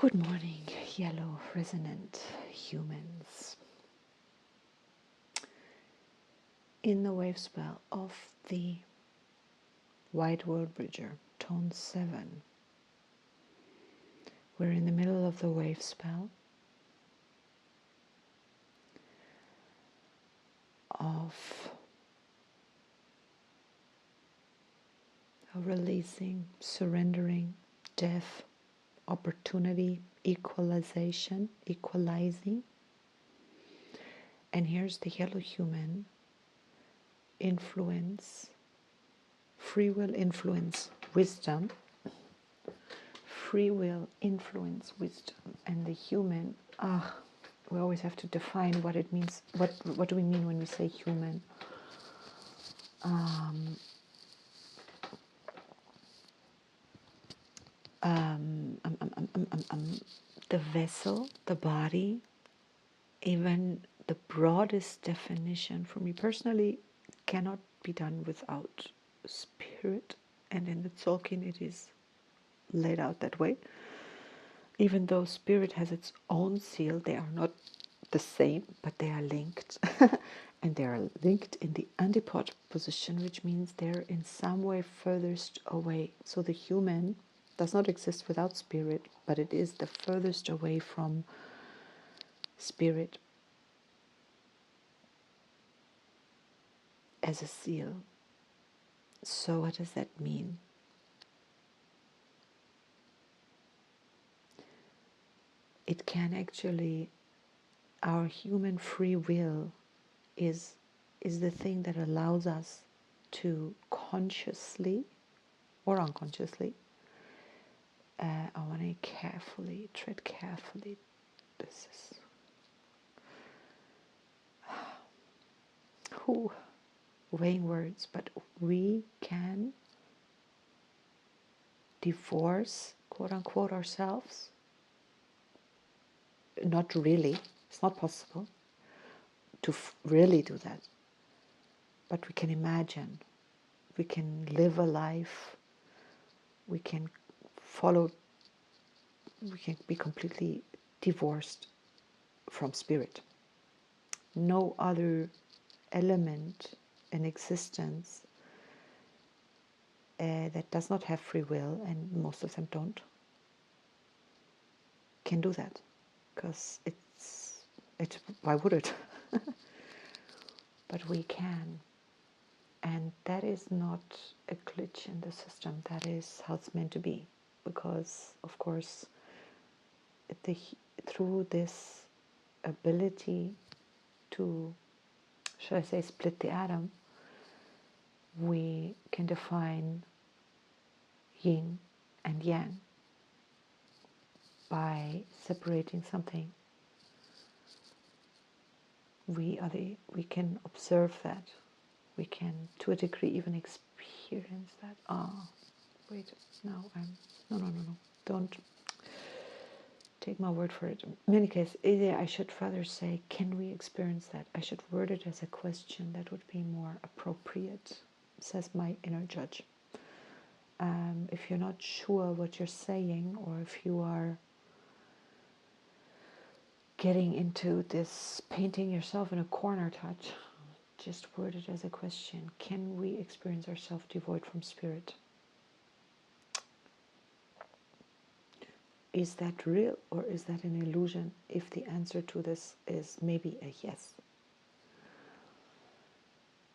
Good morning, yellow resonant humans. In the wave spell of the White World Bridger, tone 7, we're in the middle of the wave spell of releasing, surrendering, death, opportunity, equalization, equalizing. And here's the yellow human influence, free will influence, wisdom, free will influence, wisdom, and the human. We always have to define what it means. What do we mean when we say human? The vessel, the body, even the broadest definition for me personally cannot be done without spirit, and in the Tolkien it is laid out that way. Even though spirit has its own seal, they are not the same, but they are linked. And they are linked in the antipod position, which means they're in some way furthest away. So the human does not exist without spirit, but it is the furthest away from spirit as a seal. So what does that mean? It can actually, our human free will is the thing that allows us to consciously or unconsciously, I want to tread carefully. This is weighing words, but we can divorce, quote unquote, ourselves. Not really, it's not possible to really do that. But we can imagine, we can live a life, we can be completely divorced from spirit. No other element in existence that does not have free will, and most of them don't, can do that, because why would it? But we can, and that is not a glitch in the system. That is how it's meant to be, because of course through this ability to, should I say, split the atom, we can define yin and yang by separating something. We can observe that. We can, to a degree, even experience that. Wait, no. Don't take my word for it. In any case, I should rather say, can we experience that? I should word it as a question. That would be more appropriate, says my inner judge. If you're not sure what you're saying, or if you are getting into this painting yourself in a corner touch, just word it as a question. Can we experience ourselves devoid from spirit? Is that real, or is that an illusion? If the answer to this is maybe a yes.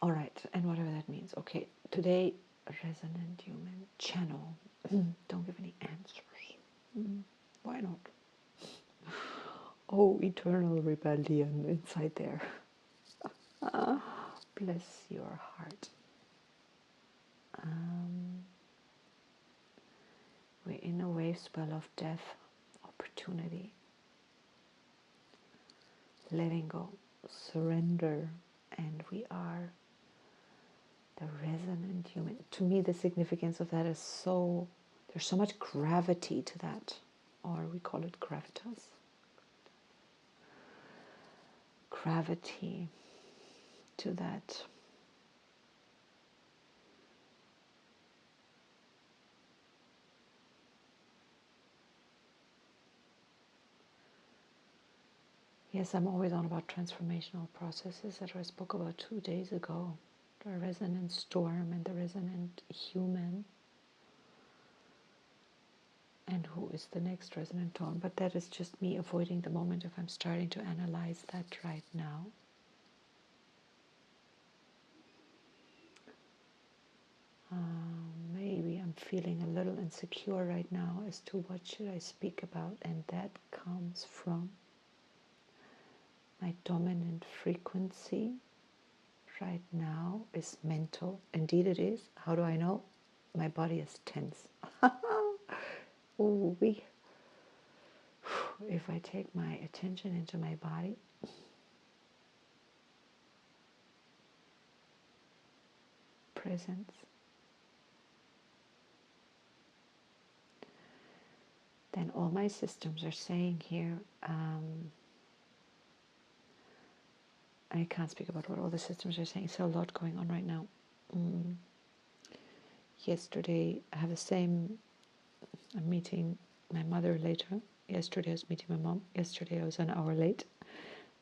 All right, and whatever that means. Okay, today, resonant human channel. Don't give any answers. Why not? Oh, eternal rebellion inside there. Bless your heart. We're in a wave spell of death, opportunity, letting go, surrender, and we are the resonant human. To me, the significance of that is there's so much gravity to that, or we call it gravitas. Gravity to that. Yes, I'm always on about transformational processes that I spoke about 2 days ago. The resonant storm and the resonant human. And who is the next resonant tone? But that is just me avoiding the moment if I'm starting to analyze that right now. Maybe I'm feeling a little insecure right now as to what should I speak about, and that comes from my dominant frequency right now is mental. Indeed it is. How do I know? My body is tense. Ooh, if I take my attention into my body, presence, then all my systems are saying here, I can't speak about what all the systems are saying. So a lot going on right now. Yesterday, I have the same, I'm meeting my mother later. Yesterday I was meeting my mom. Yesterday I was an hour late.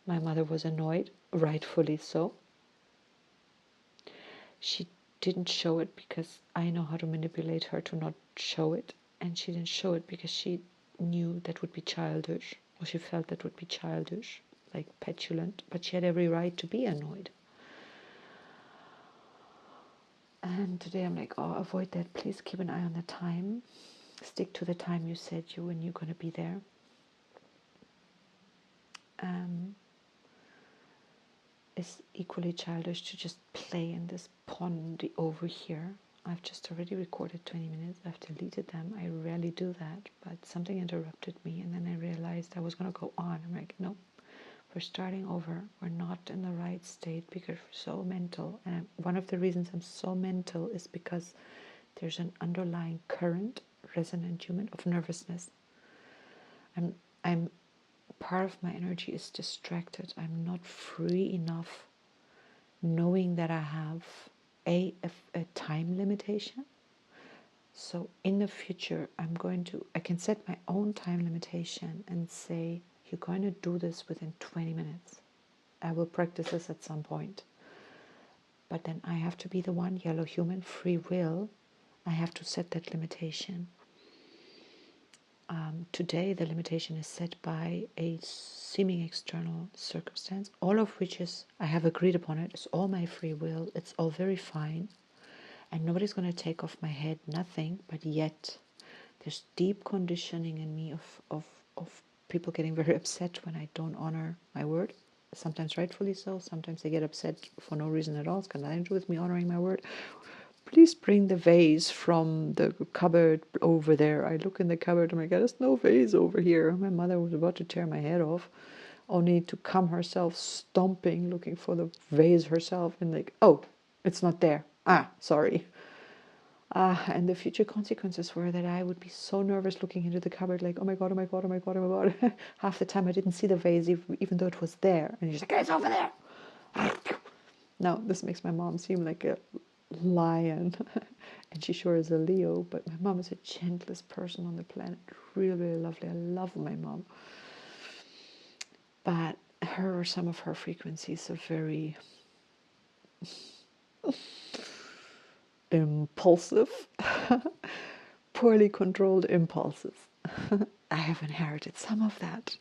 My mother was annoyed, rightfully so. She didn't show it because I know how to manipulate her to not show it. And she didn't show it because she knew that would be childish, or she felt that would be childish, like petulant. But she had every right to be annoyed. And today I'm like, oh, avoid that. Please keep an eye on the time. Stick to the time you said you when you're going to be there. It's equally childish to just play in this pond over here. I've just already recorded 20 minutes. I've deleted them. I rarely do that, but something interrupted me, and then I realized I was going to go on. I'm like, no, we're starting over. We're not in the right state because we're so mental. And one of the reasons I'm so mental is because there's an underlying current, resonant human, of nervousness. I'm part of my energy is distracted. I'm not free enough, knowing that I have a time limitation. So in the future, I can set my own time limitation and say, you're going to do this within 20 minutes. I will practice this at some point. But then I have to be the one, yellow human, free will. I have to set that limitation. Today, the limitation is set by a seeming external circumstance, all of which is, I have agreed upon it, it's all my free will, it's all very fine, and nobody's going to take off my head, nothing, but yet there's deep conditioning in me of people getting very upset when I don't honor my word. Sometimes rightfully so, sometimes they get upset for no reason at all. It's got nothing to do with me honoring my word. Please bring the vase from the cupboard over there. I look in the cupboard, oh my God, there's no vase over here. My mother was about to tear my head off, only to come herself stomping, looking for the vase herself, and like, oh, it's not there. Ah, sorry. And the future consequences were that I would be so nervous looking into the cupboard, like, oh my God, oh my God, oh my God, oh my God. Half the time I didn't see the vase, even though it was there. And she's like, it's over there. Now, this makes my mom seem like a lion, and she sure is a Leo, but my mom is the gentlest person on the planet. Really, really lovely. I love my mom. But some of her frequencies are very impulsive, poorly controlled impulses. I have inherited some of that.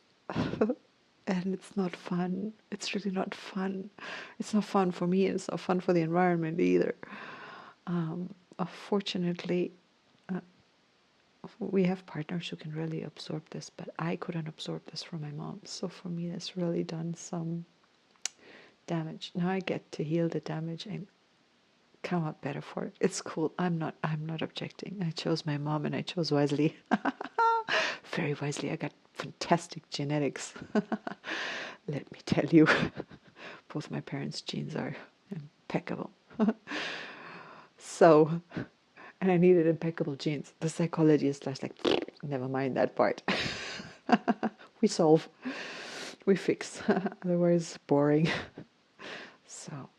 And it's not fun. It's really not fun. It's not fun for me. It's not fun for the environment either. Fortunately, we have partners who can really absorb this, but I couldn't absorb this from my mom. So for me, that's really done some damage. Now I get to heal the damage and come out better for it. It's cool. I'm not objecting. I chose my mom, and I chose wisely. Very wisely. I got fantastic genetics. Let me tell you. Both my parents' genes are impeccable. So, and I needed impeccable genes. The psychology is like, never mind that part. We solve, we fix. Otherwise, boring. So,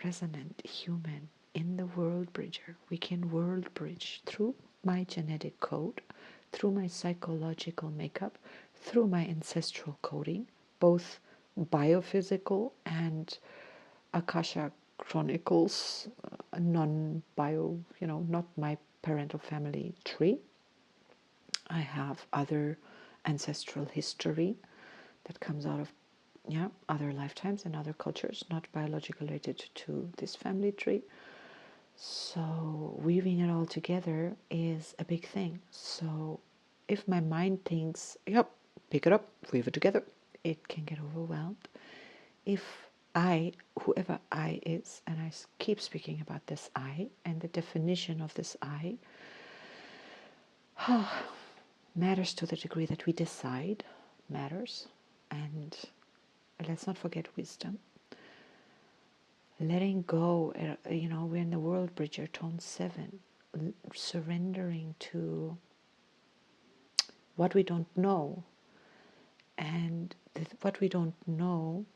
resonant human in the world bridger. We can world bridge through my genetic code, through my psychological makeup, through my ancestral coding, both biophysical and Akasha Chronicles, non-bio, not my parental family tree. I have other ancestral history that comes out of other lifetimes and other cultures, not biologically related to this family tree. So weaving it all together is a big thing. So if my mind thinks, yep, pick it up, weave it together, it can get overwhelmed. If I, whoever I is, and I keep speaking about this I and the definition of this I, matters to the degree that we decide, matters. And let's not forget wisdom. Letting go, we're in the world bridger, tone 7, surrendering to what we don't know. And what we don't know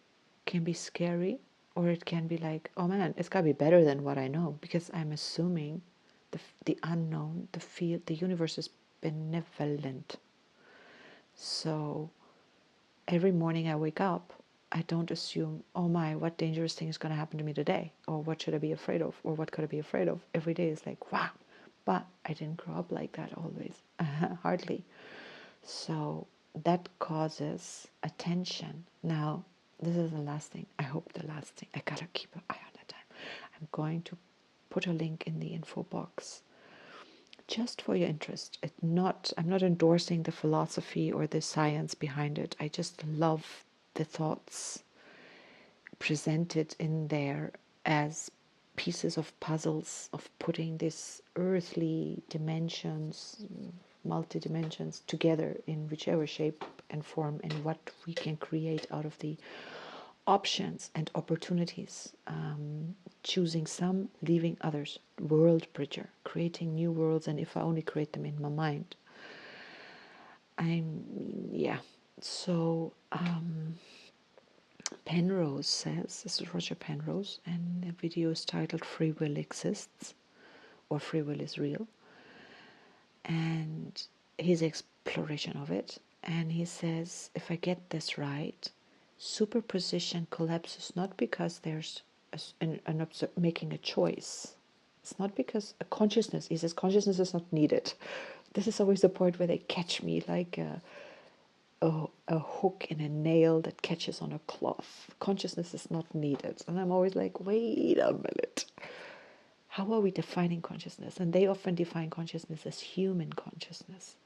can be scary, or it can be like, oh man, it's got to be better than what I know, because I'm assuming the unknown, the field, the universe is benevolent. So every morning I wake up, I don't assume, oh my, what dangerous thing is going to happen to me today? Or what should I be afraid of? Or what could I be afraid of? Every day is like, wow. But I didn't grow up like that always. Hardly. So that causes attention. Now, this is the last thing. I hope the last thing. I gotta keep an eye on the time. I'm going to put a link in the info box just for your interest. I'm not endorsing the philosophy or the science behind it. I just love the thoughts presented in there as pieces of puzzles of putting these earthly dimensions, multi-dimensions together in whichever shape and form, and what we can create out of the options and opportunities, choosing some, leaving others. World bridger, creating new worlds, and if I only create them in my mind. So Penrose says, this is Roger Penrose, and the video is titled Free Will Exists, or Free Will is Real, and his exploration of it. And he says, if I get this right, superposition collapses not because there's making a choice. It's not because a consciousness, he says consciousness is not needed. This is always the point where they catch me like a hook in a nail that catches on a cloth. Consciousness is not needed. And I'm always like, wait a minute. How are we defining consciousness? And they often define consciousness as human consciousness,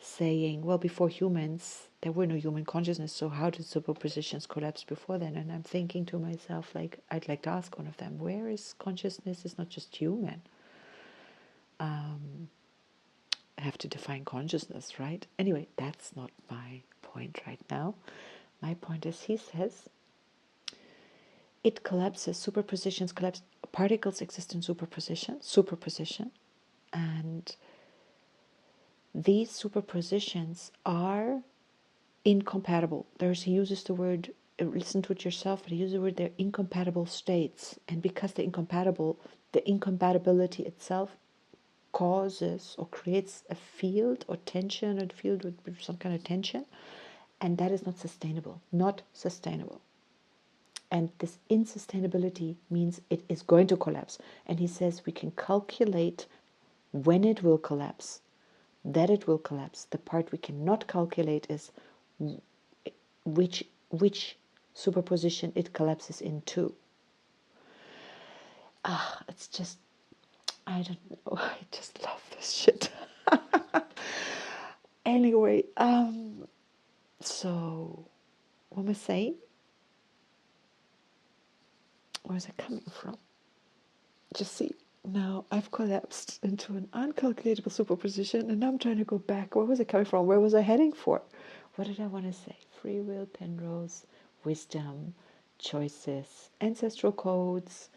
saying, well, before humans, there were no human consciousness, so how did superpositions collapse before then? And I'm thinking to myself, like, I'd like to ask one of them, where is consciousness? It's not just human. I have to define consciousness, right? Anyway, that's not my point right now. My point is, he says, it collapses, superpositions collapse, particles exist in superposition, and these superpositions are incompatible. He uses the word, listen to it yourself, but he uses the word, they're incompatible states. And because they're incompatible, the incompatibility itself causes or creates a field or tension, a field with some kind of tension, and that is not sustainable. Not sustainable. And this insustainability means it is going to collapse. And he says we can calculate when it will collapse, that it will collapse. The part we cannot calculate is which superposition it collapses into. It's just, I don't know, I just love this shit. Anyway, so what am I saying? Where is it coming from? Just see, now I've collapsed into an uncalculatable superposition, and now I'm trying to go back. Where was it coming from? Where was I heading for? What did I want to say? Free will, Penrose, wisdom, choices, ancestral codes.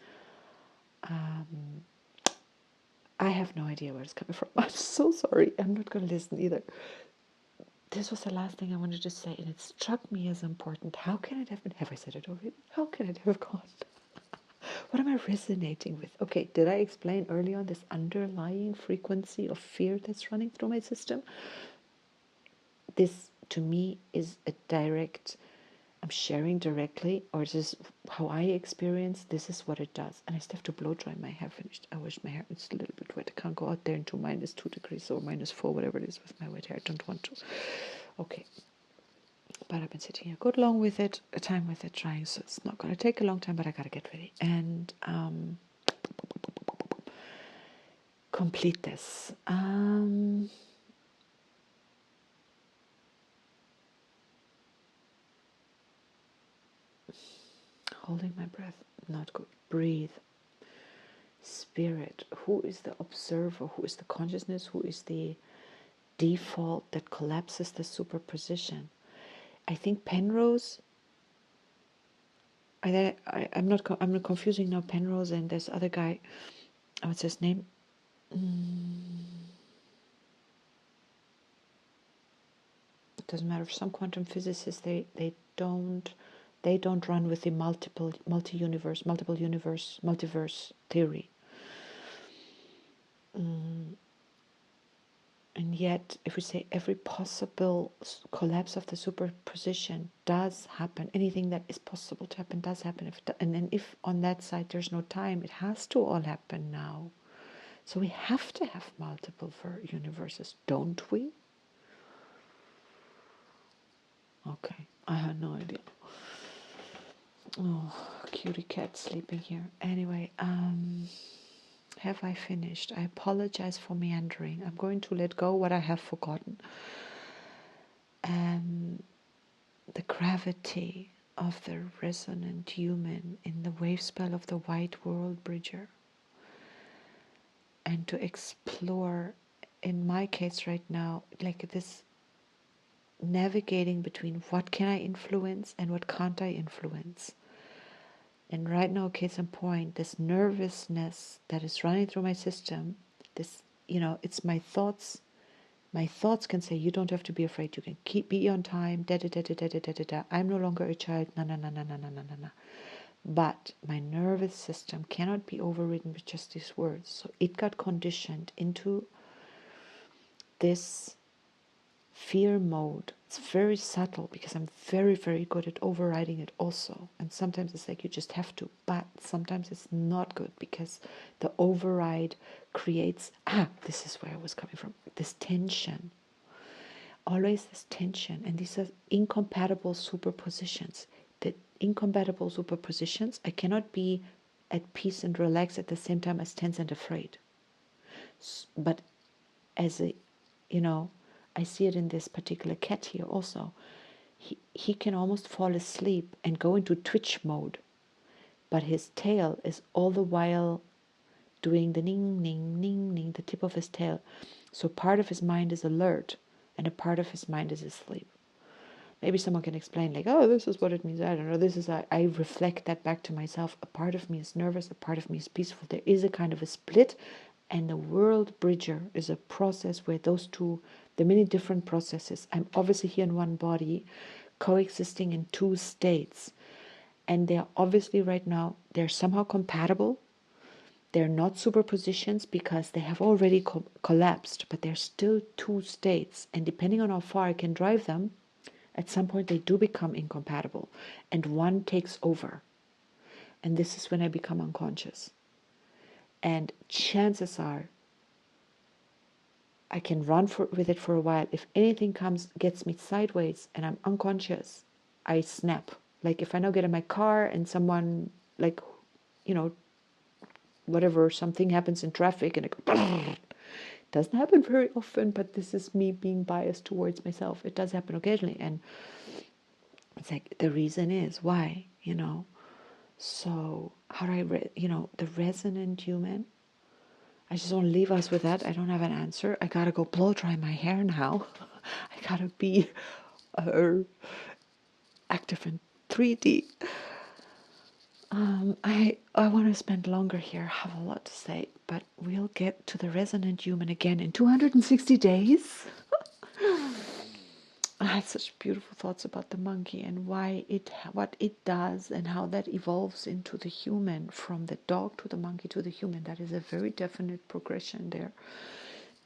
I have no idea where it's coming from. I'm so sorry. I'm not going to listen either. This was the last thing I wanted to say, and it struck me as important. How can it have been? Have I said it already? How can it have gone? What am I resonating with? Okay, did I explain early on this underlying frequency of fear that's running through my system? This, to me, is a direct I'm sharing directly, or is this how I experience? This is what it does. And I still have to blow dry my hair finished. I wish my hair is a little bit wet. I can't go out there into -2 degrees or -4, whatever it is with my wet hair. I don't want to. Okay. But I've been sitting here good long with it, a time with it, trying, so it's not going to take a long time, but I got to get ready and complete this. Holding my breath, not good. Breathe. Spirit. Who is the observer? Who is the consciousness? Who is the default that collapses the superposition? I think Penrose. I'm not confusing now Penrose and this other guy. What's his name? It doesn't matter. Some quantum physicists they don't run with the multiverse theory. And yet, if we say every possible collapse of the superposition does happen, anything that is possible to happen does happen. And then if on that side there's no time, it has to all happen now. So we have to have multiple universes, don't we? Okay, I had no idea. Oh, cutie cat sleeping here. Anyway, have I finished? I apologize for meandering. I'm going to let go what I have forgotten. And the gravity of the resonant human in the wave spell of the white world bridger. And to explore, in my case right now, like this navigating between what can I influence and what can't I influence. And right now, case in point, this nervousness that is running through my system, this, it's my thoughts. My thoughts can say, you don't have to be afraid. You can be on time. Da da da da da da da da. I'm no longer a child. Na na na na na na na na. But my nervous system cannot be overridden with just these words. So it got conditioned into this fear mode. It's very subtle because I'm very, very good at overriding it also. And sometimes it's like you just have to, but sometimes it's not good because the override creates, this is where I was coming from, this tension. Always this tension. And these are incompatible superpositions. The incompatible superpositions, I cannot be at peace and relaxed at the same time as tense and afraid. But as a, I see it in this particular cat here also. He can almost fall asleep and go into twitch mode, but his tail is all the while doing the ning, ning, ning, ning, the tip of his tail. So part of his mind is alert and a part of his mind is asleep. Maybe someone can explain, like, oh, this is what it means. I don't know. This is, I reflect that back to myself. A part of me is nervous, a part of me is peaceful. There is a kind of a split. And the world bridger is a process where those two, the many different processes, I'm obviously here in one body, coexisting in two states. And they're obviously right now, they're somehow compatible. They're not superpositions because they have already collapsed, but they're still two states. And depending on how far I can drive them, at some point they do become incompatible and one takes over. And this is when I become unconscious. And chances are I can run with it for a while. If anything gets me sideways and I'm unconscious, I snap. Like if I now get in my car and someone, like, whatever, something happens in traffic and it doesn't happen very often, but this is me being biased towards myself. It does happen occasionally. And it's like, the reason is why, So how do I, the resonant human, I just want to leave us with that. I don't have an answer. I gotta go blow dry my hair now. I gotta be active in 3D. I want to spend longer here. I have a lot to say, but we'll get to the resonant human again in 260 days. I had such beautiful thoughts about the monkey and what it does and how that evolves into the human, from the dog to the monkey to the human. That is a very definite progression there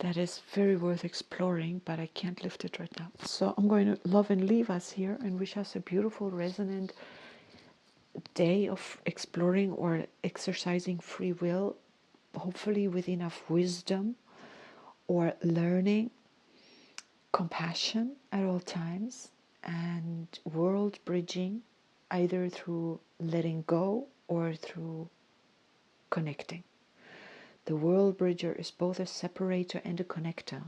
that is very worth exploring, but I can't lift it right now. So I'm going to love and leave us here and wish us a beautiful, resonant day of exploring or exercising free will, hopefully with enough wisdom or learning, compassion at all times, and world bridging, either through letting go or through connecting. The world bridger is both a separator and a connector.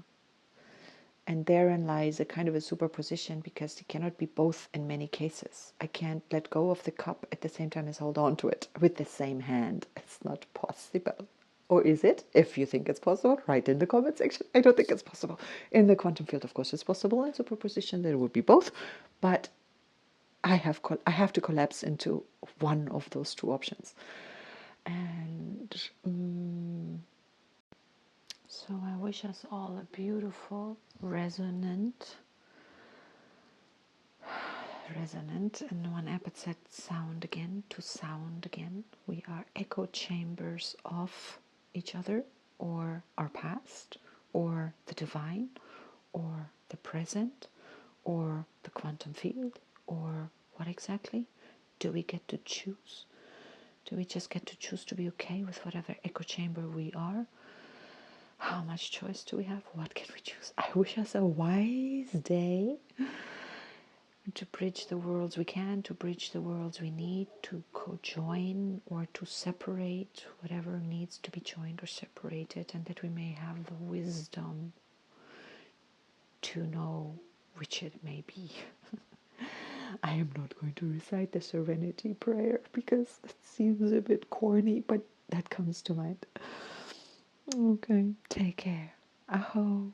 And therein lies a kind of a superposition, because you cannot be both in many cases. I can't let go of the cup at the same time as hold on to it with the same hand. It's not possible. Or is it? If you think it's possible, write in the comment section. I don't think it's possible. In the quantum field, of course, it's possible. In superposition, there would be both. But I have to collapse into one of those two options. And so I wish us all a beautiful, resonant, and one app said sound again, to sound again. We are echo chambers of each other, or our past, or the divine, or the present, or the quantum field, or what exactly? Do we get to choose? Do we just get to choose to be okay with whatever echo chamber we are? How much choice do we have? What can we choose? I wish us a wise day to bridge the worlds we can, to bridge the worlds we need, to co-join or to separate whatever needs to be joined or separated, and that we may have the wisdom to know which it may be. I am not going to recite the Serenity Prayer because it seems a bit corny, but that comes to mind. Okay, take care. Aho.